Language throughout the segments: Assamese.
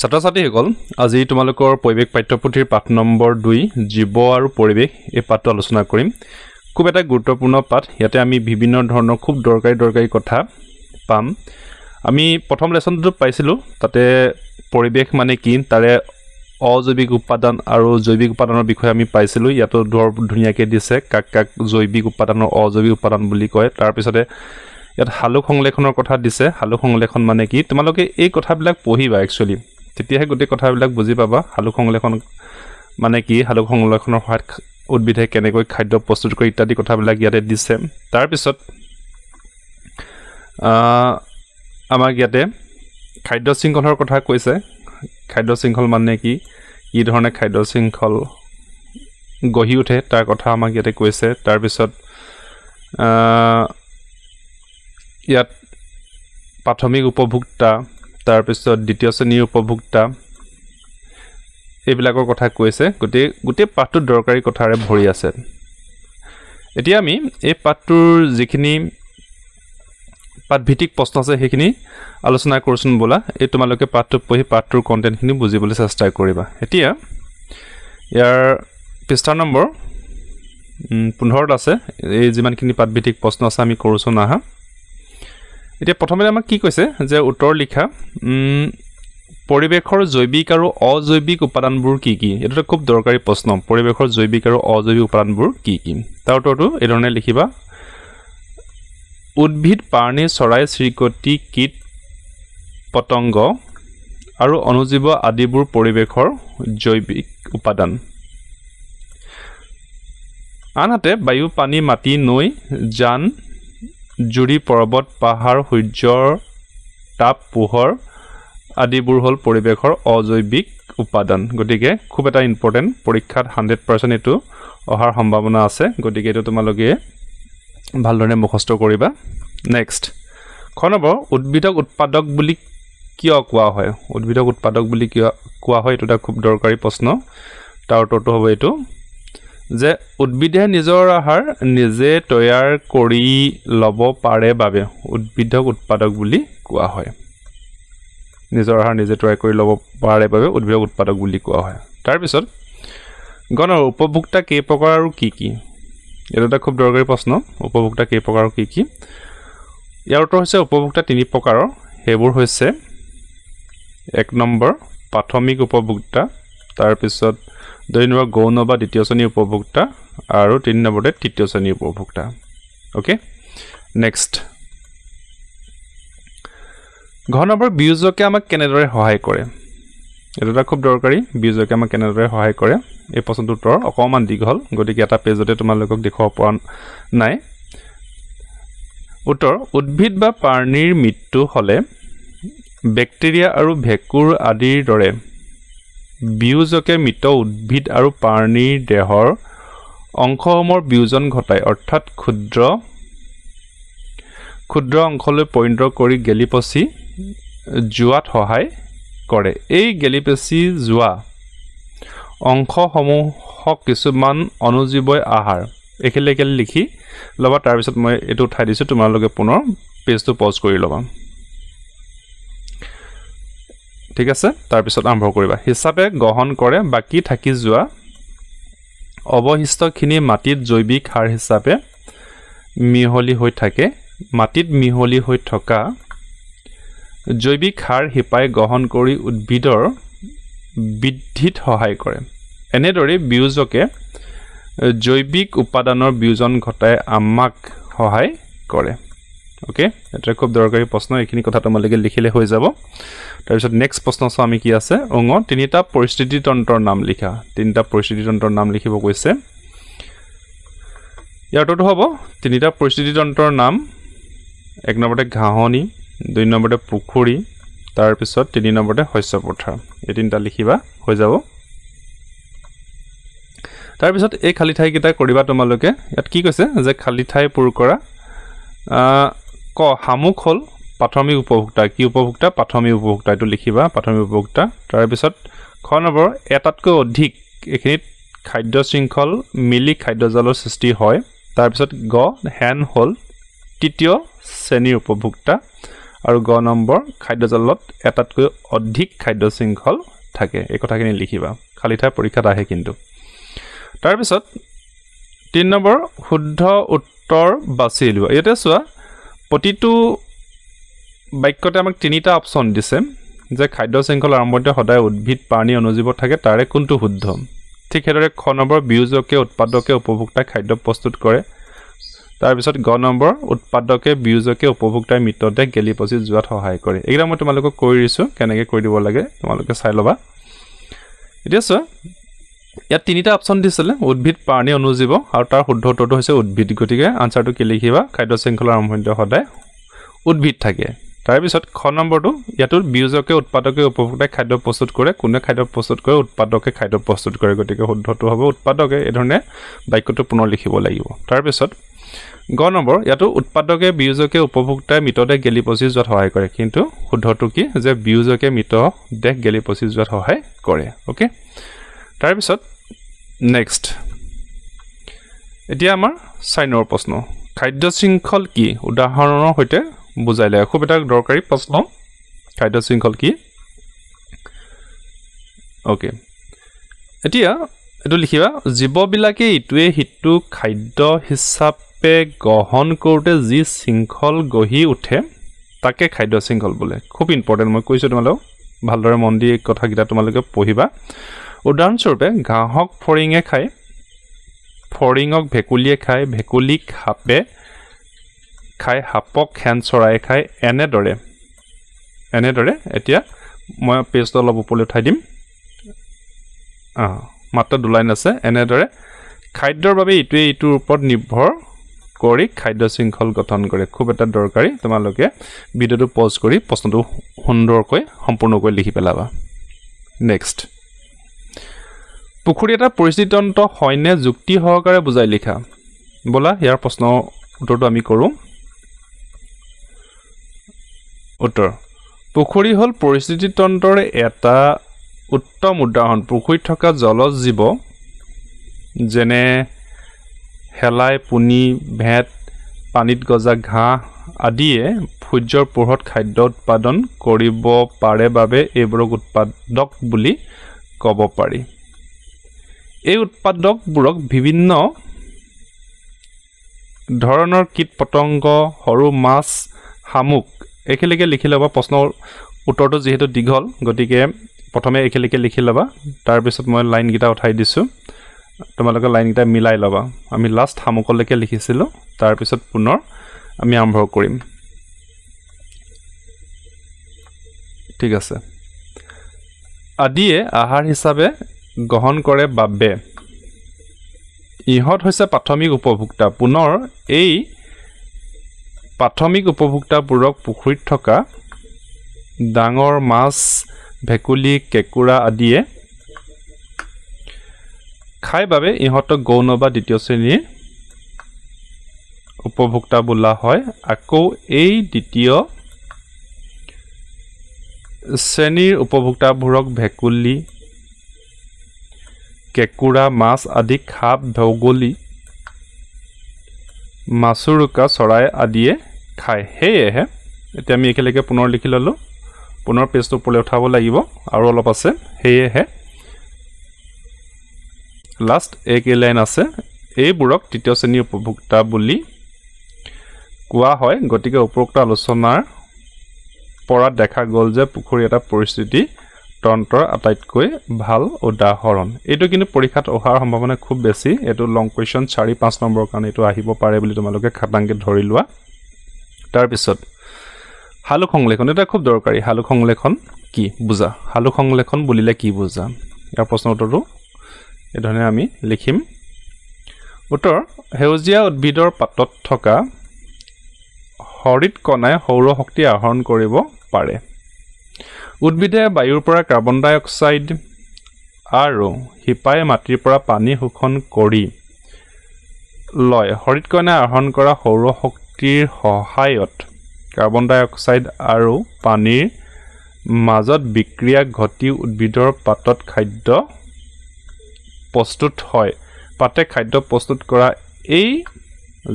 ছাত্ৰ-ছাত্ৰীসকল আজি তোমালোকৰ পৰিৱেশ পাঠ্যপুথিৰ পাঠ নম্বৰ 2 জীৱ আৰু পৰিৱেশ এই পাঠটো আলোচনা কৰিম খুব এটা গুৰুত্বপূৰ্ণ পাঠ ইয়াতে আমি বিভিন্ন ধৰণৰ খুব দৰকাৰী কথা পাম আমি প্ৰথম লেসনটো পাইছিলো তাতে পৰিৱেশ মানে কি তাৰে অজৈবিক উপাদান আৰু জৈবিক উপাদানৰ বিষয়ে আমি পাইছিলো ইয়াতো ধুনিয়াকে দিছে কাক জৈবিক উপাদান আৰু অজৈবিক উপাদান বুলি কয় তাৰ পিছতে ইয়াত হালুক সংলেখনৰ কথা দিছে হালুক সংলেখন মানে কি তোমালোকে এই কথাবিলাক পঢ়িবা একচুয়ালি তেতিয়াহে গতি কথাবিলাক বুজি পাবা হালুক সংলেখন মানে কি হালুক সংলেখনৰ সহায়ত উদ্ভিদে কেনেকৈ খাদ্য প্ৰস্তুত কৰে ইত্যাদি কথাবিলাক ইয়াতে দিছে তাৰ পিছত আমাক ইয়াতে খাদ্য শৃংখলৰ কথা কৈছে খাদ্য শৃংখল মানে কি ধৰণে খাদ্য শৃংখল গঢ়ি উঠে তাৰ কথা আমাক ইয়াতে কৈছে তাৰ পিছত ইয়াত প্ৰাথমিক উপভোক্তা তাৰ পিছত দ্বিতীয় শ্ৰেণীৰ উপভোক্তা এইবিলাকৰ কথা কৈছে গোটেই পাঠটো দৰকাৰী কথাৰে ভৰি আছে এতিয়া আমি এই পাঠটোৰ যিখিনি পাঠভিত্তিক প্ৰশ্ন আছে সেইখিনি আলোচনা কৰচোন বলা এই তোমালোকে পাঠটো পঢ়ি পাঠটোৰ কন্টেন্টখিনি বুজিবলৈ চেষ্টা কৰিবা এতিয়া ইয়াৰ পৃষ্ঠা নম্বৰ 15 আছে এই যিমানখিনি পাঠভিত্তিক প্ৰশ্ন আছে আমি কৰচোন আহা এতিয়া প্ৰথমে আমাক কি কৈছে যে উত্তৰ লিখা পৰিৱেশৰ জৈবিক আৰু অজৈবিক উপাদানবোৰ কি এটা খুব দৰকাৰী প্ৰশ্ন পৰিৱেশৰ জৈবিক আৰু অজৈবিক উপাদানবোৰ কি তাৰ উত্তৰটো এই ধৰণে লিখিবা উদ্ভিদ প্ৰাণী চৰাই চিৰিকটি কীট পতংগ আৰু অনুজীৱ আদিবোৰ পৰিৱেশৰ জৈবিক উপাদান আনহাতে বায়ু পানী মাটি নৈ জান জুৰি পৰ্বত পাহাৰ সূৰ্যৰ তাপ পোহৰ আদিবোৰ হল পৰিৱেশৰ অজৈবিক উপাদান গতিকে খুব এটা ইম্পৰ্টেন্ট পৰীক্ষাত 100% এটো অহাৰ সম্ভাৱনা আছে গতিকে এটো তোমালোকে ভালদৰে মুখস্থ কৰিবা নেক্সট খনব উদ্ভিদক উৎপাদক বুলি কিয় কোৱা হয় উদ্ভিদক উৎপাদক বুলি কিয় কোৱা হয় এটা খুব দৰকাৰী প্ৰশ্ন তাৰ উত্তৰটো হ'ব এটো যে উদ্ভিদে নিজৰ আহাৰ নিজে তৈয়াৰ কৰি লব পাৰে বাবে উদ্ভিদক উৎপাদক বুলি কোৱা হয় নিজৰ আহাৰ নিজে তৈয়াৰ কৰি লব পাৰে বাবে উদ্ভিদক উৎপাদক বুলি কোৱা হয় তাৰ পিছত গণৰ উপভোক্তা কেই প্ৰকাৰ আৰু কি এটা খুব দৰকাৰী প্ৰশ্ন উপভোক্তা কেই প্ৰকাৰ আৰু কি ইয়াৰ উত্তৰ হৈছে উপভোক্তা তিনি প্ৰকাৰৰ হেবোৰ হৈছে এক নম্বৰ প্ৰাথমিক উপভোক্তা তাৰ পিছত দুই নম্বৰ গৌণ বা দ্বিতীয় শ্ৰেণীৰ উপভোক্তা আৰু তিনি নম্বৰতে তৃতীয় শ্ৰেণীৰ উপভোক্তা ওকে নেক্সট ঘ নম্বৰ বিয়োজকে আমাক কেনেদৰে সহায় কৰে এটা খুব দৰকাৰী বিয়োজকে আমাক কেনেদৰে সহায় কৰে এই প্ৰশ্নটোৰ উত্তৰ অকমান দীঘল গতিকে এটা পেজতে তোমালোকক দেখুৱাব পৰা নাই উত্তৰ উদ্ভিদ বা প্ৰাণীৰ মৃত্যু হলে বেক্টেৰিয়া আৰু ভেঁকুৰ আদিৰ দৰে বিয়োজকে মৃত উদ্ভিদ আৰু প্ৰাণীৰ দেহৰ অংশসমূহৰ বিয়োজন ঘটায় অৰ্থাৎ ক্ষুদ্ৰ অংশলৈ পৰিণত কৰি গেলিপচি যোৱাত সহায় কৰে এই গেলিপচি যোৱা অংশসমূহক কিছুমান অনুজীৱই আহাৰ একেলগে লিখি লবা তাৰ পিছত মই এটো উঠাই দিছো তোমালোকে পুনৰ পেজটো পজ কৰি লবা ঠিক আছে তাৰ পিছত আৰম্ভ কৰিবা হিচাপে গ্ৰহণ কৰে বাকি থাকি যোৱা অৱশিষ্টখিনি মাটিত জৈৱিক সাৰ হিচাপে মিহলি হৈ থাকে মাটিত মিহলি হৈ থকা জৈৱিক সাৰ হিপাই গ্ৰহণ কৰি উদ্ভিদৰ বৃদ্ধিত সহায় কৰে এনেদৰে বিয়োজকে জৈৱিক উপাদানৰ বিয়োজন ঘটাই আমাক সহায় কৰে ওকে এটা খুব দৰকাৰী প্ৰশ্ন এইখিনি কথা তোমালোকে লিখিলে হৈ যাব তাৰ পিছত নেক্সট প্ৰশ্ন আছে আমি কি আছে অঙ্গ তিনিটা পৰিস্থিতি তন্ত্ৰৰ নাম লিখা তিনিটা পৰিস্থিতি তন্ত্ৰৰ নাম লিখিব কৈছে ইয়াৰটো হ'ব তিনিটা পৰিস্থিতি তন্ত্ৰৰ নাম এক নম্বৰতে ঘাঁহনি দুই নম্বৰতে পুখুৰী তাৰ পিছত তিনি নম্বৰতে শস্য পথাৰ এই তিনিটা লিখিবা হৈ যাব তাৰ পিছত এই খালি ঠাই কিটা কৰিবা তোমালোকে ইয়াত কি কৈছে যে খালি ঠাই পূৰ কৰা ক হামুক হল প্ৰাথমিক উপভোক্তা কি উপভোক্তা প্ৰাথমিক উপভোক্তা এটো লিখিবা প্ৰাথমিক উপভোক্তা তাৰ পিছত খ নম্বৰ এটাতকৈ অধিক এখিনিত খাদ্য শৃংখল মিলি খাদ্যজালৰ সৃষ্টি হয় তাৰ পিছত গ হেন হল তৃতীয় শ্ৰেণীৰ উপভোক্তা আৰু গ নম্বৰ খাদ্যজালত এটাতকৈ অধিক খাদ্য শৃংখল থাকে এই কথাখিনি লিখিবা খালি ঠাই পৰীক্ষাত আহে কিন্তু তাৰ পিছত 3 নম্বৰ শুদ্ধ উত্তৰ বাছি লোৱা ইয়াতে চোৱা প্ৰতিটো বাক্যতে আমাক তিনিটা অপচন দিছে যে খাদ্য শৃংখল আৰম্ভণিতে সদায় উদ্ভিদ প্ৰাণী অনুজীৱ থাকে তাৰে কোনটো শুদ্ধ ঠিক হেদৰে খ নম্বৰ বিয়োজকে উৎপাদকে উপভোক্তা খাদ্য প্ৰস্তুত কৰে তাৰ পিছত গ নম্বৰ উৎপাদকে বিয়োজকে উপভোক্তাৰ মৃতদেহ গেলি পচি যোৱাত সহায় কৰে এইটা মই তোমালোকক কৈ দিছো কেনেকৈ কৰি দিব লাগে তোমালোকে চাই লবা এতিয়া চোৱা ইয়াত তিনিটা অপচন দিছিলে উদ্ভিদ প্ৰাণী অনুজীৱ আৰু তাৰ শুদ্ধ উত্তৰটো হৈছে উদ্ভিদ গতিকে আনসাৰটো কি লিখিবা খাদ্য শৃংখলৰ আৰম্ভণিতে সদায় উদ্ভিদ থাকে তাৰ পিছত খ নম্বৰটো ইয়াত বিয়োজকে উৎপাদকে উপভোক্তাই খাদ্য প্ৰস্তুত কৰে কোনে খাদ্য প্ৰস্তুত কৰে উৎপাদকে খাদ্য প্ৰস্তুত কৰে গতিকে শুদ্ধটো হ'ব উৎপাদকে এই ধৰণে বাক্যটো পুনৰ লিখিব লাগিব তাৰ পিছত গ নম্বৰ ইয়াত উৎপাদকে বিয়োজকে উপভোক্তাই মৃতদেহ গেলি পচি যোৱাত সহায় কৰে কিন্তু শুদ্ধটো কি যে বিয়োজকে মৃতদেহ গেলি পচি যোৱাত সহায় কৰে ওকে তাৰ পিছত নেক্সট এতিয়া আমাৰ 4 নম্বৰ প্ৰশ্ন খাদ্য শৃংখল কি উদাহৰণৰ সৈতে বুজাই লাগে খুব এটা দৰকাৰী প্ৰশ্ন খাদ্য শৃংখল কি ওকে এতিয়া এটো লিখিবা জীৱবিলাকে ইটোৱে হিটো খাদ্য হিচাপে গ্ৰহণ কৰোতে যি শৃংখল গঢ়ি উঠে তাকে খাদ্য শৃংখল বোলে খুব ইম্পৰ্টেন্ট মই কৈছো তোমালোক ভালদৰে মন দি কথাকিটা তোমালোকে পঢ়িবা উদাহৰণস্বৰূপে ঘাঁহক ফৰিঙে খায় ফৰিঙক ভেকুলিয়ে খায় ভেকুলিক সাপে খায় হাপক হেন চৰাই খায় এনেদৰে এতিয়া মই পেজটো অলপ ওপৰলৈ উঠাই দিম মাত্ৰ দু লাইন আছে এনেদৰে খাদ্যৰ বাবে ইটোৱে ইটোৰ ওপৰত নিৰ্ভৰ কৰি খাদ্য শৃংখল গঠন কৰে খুব এটা দৰকাৰী তোমালোকে ভিডিওটো পজ কৰি প্ৰশ্নটো সুন্দৰকৈ সম্পূৰ্ণকৈ লিখি পেলাবা নেক্সট পুখুৰী এটা পৰিস্থিতিতন্ত্ৰ হয়নে যুক্তি সহকাৰে বুজাই লিখা বলা ইয়াৰ প্ৰশ্ন উত্তৰটো আমি কৰোঁ উত্তৰ পুখুৰী হল পৰিস্থিতিতন্ত্ৰৰ এটা উত্তম উদাহৰণ পুখুৰীত থকা জলজ জীৱ যেনে হেলাই পুনি ভেট পানীত গজা ঘাঁহ আদিয়ে সূৰ্যৰ পোহৰত খাদ্য উৎপাদন কৰিব পাৰে বাবে এইবোৰক উৎপাদক বুলি ক'ব পাৰি এই উৎপাদকবোৰক বিভিন্ন ধৰণৰ কীট পতংগ সৰু মাছ শামুক একেলগে লিখি লবা প্ৰশ্নৰ উত্তৰটো যেহেতু দীঘল গতিকে প্ৰথমে একেলগে লিখি লবা তাৰ পিছত মই লাইন গিটা উঠাই দিছো তোমালোকে লাইন গিটা মিলাই লবা আমি লাষ্ট শামুকলৈকে লিখিছিলো তাৰ পিছত পুনৰ আমি আৰম্ভ কৰিম ঠিক আছে আদিয়ে আহাৰ হিচাপে গ্ৰহণ কৰে বাবে ইহত হৈছে প্ৰাথমিক উপভোক্তা পুনৰ এই প্ৰাথমিক উপভোক্তাবোৰক পুখুৰীত থকা ডাঙৰ মাছ ভেকুলি কেকুৰা আদিয়ে খাই বাবে ইহতক গৌণ বা দ্বিতীয় শ্ৰেণীৰ উপভোক্তা বোলা হয় আকৌ এই দ্বিতীয় শ্ৰেণীৰ উপভোক্তাবোৰক ভেকুলি কেকুৰা মাছ আদি খাপ ভৌগোলি মাছুৰুকা চৰাই আদিয়ে খায় হেয়েহে এতিয়া আমি একেলগে পুনৰ লিখি ললো পুনৰ পেজটো ওপৰলৈ উঠাব লাগিব আৰু অলপ আছে হেয়েহে লাষ্ট এক লাইন আছে এইবোৰক তৃতীয় শ্ৰেণীৰ উপভোক্তা বুলি কোৱা হয় গতিকে উপৰোক্ত আলোচনাৰ পৰা দেখা গ'ল যে পুখুৰী এটা পৰিস্থিতি তন্ত্ৰৰ আটাইতকৈ ভাল উদাহৰণ এইটো কিন্তু পৰীক্ষাত অহাৰ সম্ভাৱনা খুব বেছি এটো লং কোৱেশ্চন 4-5 নম্বৰ কাৰণে এটো আহিব পাৰে বুলি তোমালোকে খাটাংকে ধৰি লোৱা তাৰ পিছত হালুক সংলেখন এটা খুব দৰকাৰী হালুক সংলেখন কি বুজা হালুক সংলেখন বুলিলে কি বুজা ইয়াৰ প্ৰশ্ন উত্তৰটো এই ধৰণে আমি লিখিম উত্তৰ হেউজিয়া উদ্ভিদৰ পাতত থকা হৰিত কণাই সৌৰ শক্তি আহৰণ কৰিব পাৰে উদ্ভিদে বায়ুৰ পৰা কাৰ্বন ডাই অক্সাইড আৰু হিপাই মাটিৰ পৰা পানী শোষণ কৰি লয় হৰিত কণাই আহৰণ কৰা সৌৰ শক্তিৰ সহায়ত কাৰ্বন ডাই অক্সাইড আৰু পানীৰ মাজত বিক্ৰিয়া ঘটি উদ্ভিদৰ পাতত খাদ্য প্ৰস্তুত হয় পাতে খাদ্য প্ৰস্তুত কৰা এই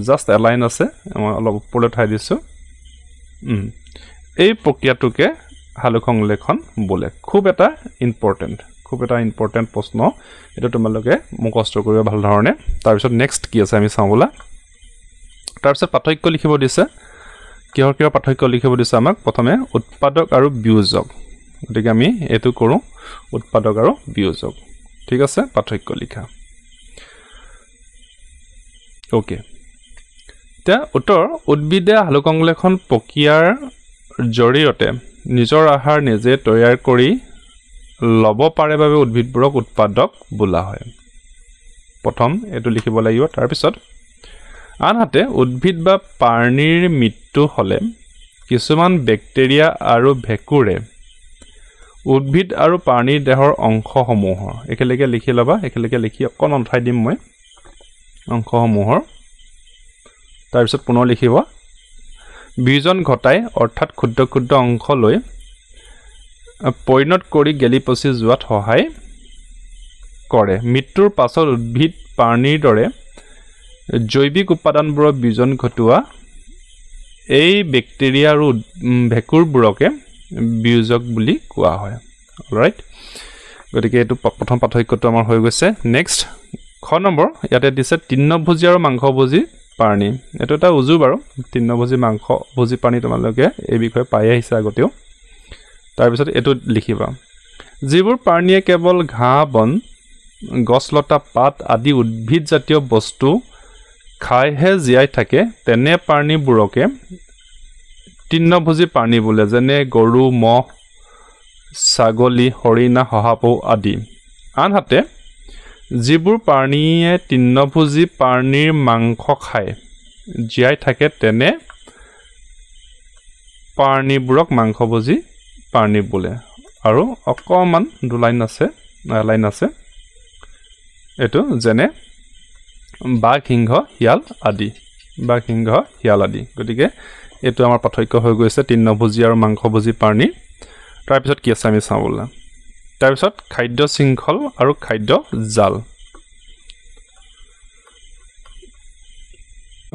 জাস্ট এলাইন আছে মই অলপ ওপৰলৈ ঠাই দিছো এই প্ৰক্ৰিয়াটোকে সালোক সংশ্লেষণ বোলে খুব এটা ইম্পৰ্টেণ্ট প্ৰশ্ন এটা তোমালোকে মুখস্থ কৰিব ভাল ধৰণে তাৰ পিছত নেক্সট কি আছে আমি চাওঁ বলা তাৰ পিছত পাৰ্থক্য লিখিব দিছে কিহৰ পাৰ্থক্য লিখিব দিছে আমাক প্ৰথমে উৎপাদক আৰু বিয়োজক গতিকে আমি এটো কৰো উৎপাদক আৰু বিয়োজক ঠিক আছে পাৰ্থক্য লিখা ওকে তে উত্তৰ উদ্ভিদে সালোক সংশ্লেষণ প্ৰক্ৰিয়াৰ জৰিয়তে নিজৰ আহাৰ নিজে তৈয়াৰ কৰি লব পাৰে বাবে উদ্ভিদবোৰক উৎপাদক বোলা হয় প্ৰথম এটো লিখিব লাগিব তাৰ পিছত আনহাতে উদ্ভিদ বা প্ৰাণীৰ মৃত্যু হলে কিছুমান ব্যাকটেৰিয়া আৰু ভেকুৰে উদ্ভিদ আৰু প্ৰাণীৰ দেহৰ অংশসমূহৰ একেলগে লিখি লবা একেলগে লিখি অকণ উঠাই দিম মই অংশসমূহৰ তাৰ পিছত পুনৰ লিখিব বিজন ঘটাই অৰ্থাৎ ক্ষুদ্ৰ ক্ষুদ্ৰ অংশ লৈ পৰিণত কৰি গেলি পচি যোৱাত সহায় কৰে মৃত্যুৰ পাছত উদ্ভিদ প্ৰাণীৰ দৰে জৈৱিক উপাদানবোৰৰ বিজন ঘটোৱা এই ব্যাকটেৰিয়া আৰু ভেকুৰবোৰকে বিয়োজক বুলি কোৱা হয় অলৰাইট গতিকে এটো প্ৰথম পাৰ্থক্যটো আমাৰ হৈ গৈছে নেক্সট খ নম্বৰ ইয়াতে দিছে তৃণভোজী আৰু মাংসভোজী প্ৰাণী এটো এটা উজু বাৰু তৃণভোজী মাংসভোজী প্ৰাণী তোমালোকে এই বিষয়ে পাই আহিছে আগতেও তাৰ পিছত এটো লিখিবা যিবোৰ প্ৰাণীয়ে কেৱল ঘাঁহ বন গছ লতা পাত আদি উদ্ভিদ জাতীয় বস্তু খাইহে জীয়াই থাকে তেনে প্ৰাণীবোৰকে তৃণভোজী প্ৰাণী বোলে যেনে গৰু মহ ছাগলী হৰিণা শহাপহু আদি আনহাতে যিবোৰ প্ৰাণীয়ে তৃণভোজী প্ৰাণীৰ মাংস খায় জীয়াই থাকে তেনে প্ৰাণীবোৰক মাংসভোজী প্ৰাণী বোলে আৰু অকমান দুলাইন আছে এটো যেনে বাঘ সিংহ শিয়াল আদি গতিকে এটো আমাৰ পাৰ্থক্য হৈ গৈছে তৃণভোজী আৰু মাংসভোজী প্ৰাণী তাৰ পিছত কি আছে আমি চাওঁ বলা তাৰ পিছত খাদ্য শৃংখল আৰু খাদ্য জাল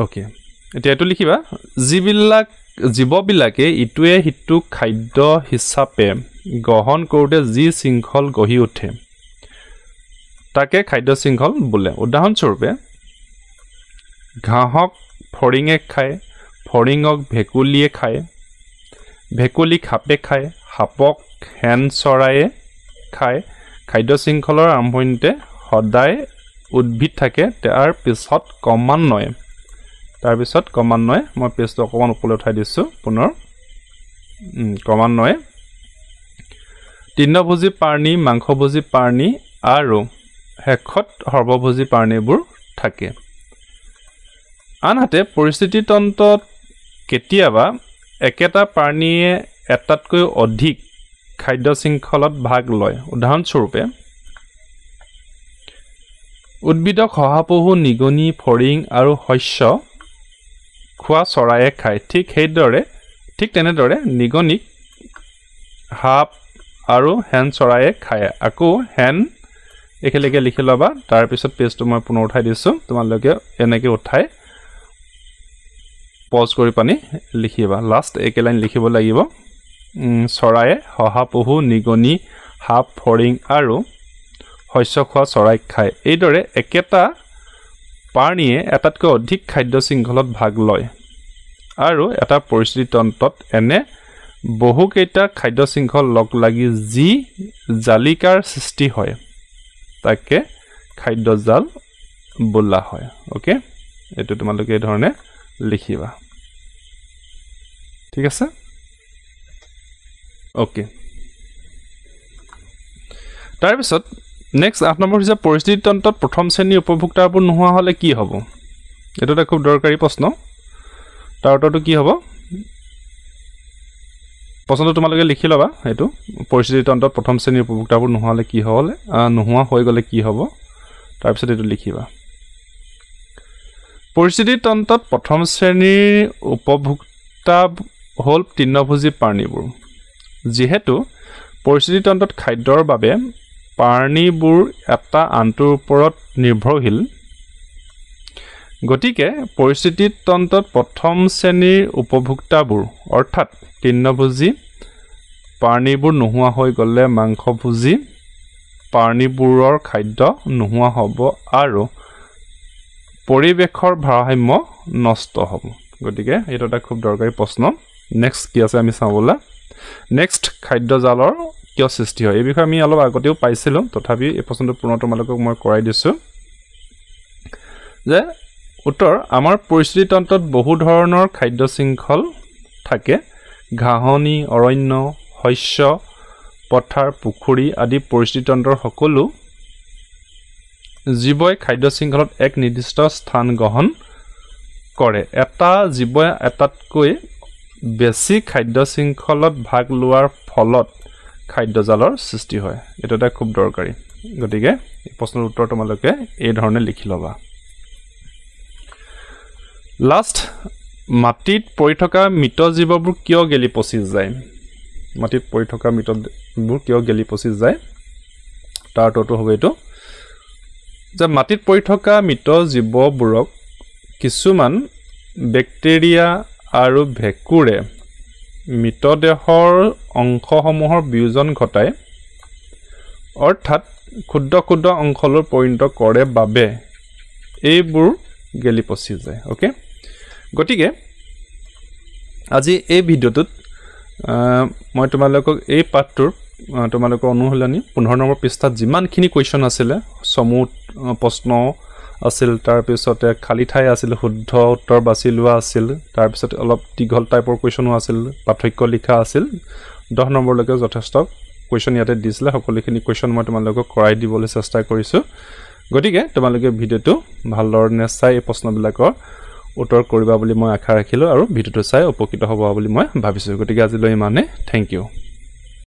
ওকে এতিয়া এটো লিখিবা জীৱবিলাকে ইটোৱে হিটো খাদ্য হিচাপে গ্ৰহণ কৰোতে যি শৃংখল গঢ়ি উঠে তাকে খাদ্য শৃংখল বোলে উদাহৰণস্বৰূপে ঘাঁহক ফৰিঙে খায় ফৰিঙক ভেকুলিয়ে খায় ভেকুলিক সাপে খায় সাপক হেন চৰায়ে খায় খাদ্য শৃংখলৰ আৰম্ভণিতে সদায় উদ্ভিদ থাকে তাৰ পিছত ক্ৰমান্বয়ে মই পেজটো অকমান ওপৰলৈ উঠাই দিছো পুনৰ ক্ৰমান্বয়ে তৃণভোজী প্ৰাণী মাংসভোজী প্ৰাণী আৰু শেষত সৰ্বভোজী প্ৰাণীবোৰ থাকে আনহাতে পৰিস্থিতি তন্ত্ৰত কেতিয়াবা একেটা প্ৰাণীয়ে এটাতকৈ অধিক খাদ্য শৃংখলত ভাগ লয় উদাহৰণস্বৰূপে উদ্ভিদক শহাপহু নিগনি ফৰিং আৰু শস্য খোৱা চৰায়ে খায় ঠিক তেনেদৰে নিগনিক সাপ আৰু হেন চৰায়ে খায় আকৌ হেন একেলগে লিখি লবা তাৰ পিছত পেজটো মই পুনৰ উঠাই দিছো তোমালোকে এনেকৈ উঠাই পজ কৰি পানি লিখিবা লাষ্ট একে লাইন লিখিব লাগিব চৰায়ে শহাপহু নিগনি সাপ ফৰিং আৰু শস্য খোৱা চৰাই খায় এইদৰে একেটা প্ৰাণীয়ে এটাতকৈ অধিক খাদ্য শৃংখলত ভাগ লয় আৰু এটা পৰিস্থিতি তন্ত্ৰত এনে বহুকেইটা খাদ্য শৃংখল লগ লাগি যি জালিকাৰ সৃষ্টি হয় তাকে খাদ্য জাল বোলা হয় ওকে এটো তোমালোকে এই ধৰণে লিখিবা ঠিক আছে ওকে তাৰ পিছত নেক্সট 8 নম্বৰ হৈছে পৰিস্থিতি তন্ত্ৰত প্ৰথম শ্ৰেণীৰ উপভোক্তাবোৰ নোহোৱা হলে কি হ'ব এটো এটা খুব দৰকাৰী প্ৰশ্ন তাৰ উত্তৰটো কি হ'ব প্ৰশ্নটো তোমালোকে লিখি লবা এটো পৰিস্থিতি তন্ত্ৰত প্ৰথম শ্ৰেণীৰ উপভোক্তাবোৰ নোহোৱা হলে কি হ'ব নোহোৱা হৈ গলে কি হ'ব তাৰ পিছত এটো লিখিবা পৰিস্থিতি তন্ত্ৰত প্ৰথম শ্ৰেণীৰ উপভোক্তা হল তৃণভোজী প্ৰাণীবোৰ যেহেতু পৰিস্থিতি তন্ত্ৰত খাদ্যৰ বাবে প্ৰাণীবোৰ এটা আনটোৰ ওপৰত নিৰ্ভৰশীল গতিকে পৰিস্থিতি তন্ত্ৰত প্ৰথম শ্ৰেণীৰ উপভোক্তাবোৰ অৰ্থাৎ তৃণভোজী প্ৰাণীবোৰ নোহোৱা হৈ গ'লে মাংসভোজী প্ৰাণীবোৰৰ খাদ্য নোহোৱা হ'ব আৰু পৰিৱেশৰ ভাৰসাম্য নষ্ট হ'ব গতিকে এইটো এটা খুব দৰকাৰী প্ৰশ্ন নেক্সট কি আছে আমি চাবলৈ নেক্সট খাদ্যজালৰ কিয় সৃষ্টি হয় এই বিষয়ে আমি অলপ আগতেও পাইছিলোঁ তথাপি এই প্ৰশ্নটো পুনৰ তোমালোকক মই কৰাই দিছোঁ যে উত্তৰ আমাৰ পৰিস্থিতি তন্ত্ৰত বহু ধৰণৰ খাদ্য শৃংখল থাকে ঘাঁহনি অৰণ্য শস্য পথাৰ পুখুৰী আদি পৰিস্থিতি তন্ত্ৰৰ সকলো জীৱই খাদ্য শৃংখলত এক নিৰ্দিষ্ট স্থান গ্ৰহণ কৰে এটা জীৱই এটাতকৈ বেছি খাদ্য শৃংখলত ভাগ লোৱাৰ ফলত খাদ্যজালৰ সৃষ্টি হয় এটা এটা খুব দৰকাৰী গতিকে এই প্ৰশ্নৰ উত্তৰ তোমালোকে এই ধৰণে লিখি ল'বা লাষ্ট মাটিত পৰি থকা মৃত জীৱবোৰ কিয় গেলি পচি যায় মাটিত পৰি থকা মৃতবোৰ কিয় গেলি পচি যায় তাৰ উত্তৰটো হ'ব এইটো যে মাটিত পৰি থকা মৃত জীৱবোৰক কিছুমান বেক্টেৰিয়া আৰু ভেঁকুৰে মৃতদেহৰ অংশসমূহৰ বিয়োজন ঘটায় অৰ্থাৎ ক্ষুদ্ৰ ক্ষুদ্ৰ অংশলৈ পৰিণত কৰে বাবে এইবোৰ গেলি পচি যায় ওকে গতিকে আজি এই ভিডিঅ'টোত মই তোমালোকক এই পাঠটোৰ তোমালোকৰ অনুশীলনী 15 নম্বৰ পৃষ্ঠাত যিমানখিনি কুৱেশ্যন আছিলে সমূহ প্ৰশ্ন আছিল তাৰ পিছতে খালি ঠাই আছিল শুদ্ধ উত্তৰ বাছি লোৱা আছিল তাৰ পিছত অলপ দীঘল টাইপৰ কুৱেশ্যনো আছিল পাৰ্থক্য লিখা আছিল 10 নম্বৰলৈকে যথেষ্ট কুৱেশ্যন ইয়াতে দিছিলে সকলোখিনি কুৱেশ্যন মই তোমালোকক কৰাই দিবলৈ চেষ্টা কৰিছোঁ গতিকে তোমালোকে ভিডিঅ'টো ভালদৰে চাই এই প্ৰশ্নবিলাকৰ উত্তৰ কৰিবা বুলি মই আশা ৰাখিলোঁ আৰু ভিডিঅ'টো চাই উপকৃত হ'ব বুলি মই ভাবিছোঁ গতিকে আজিলৈ ইমানে থেংক ইউ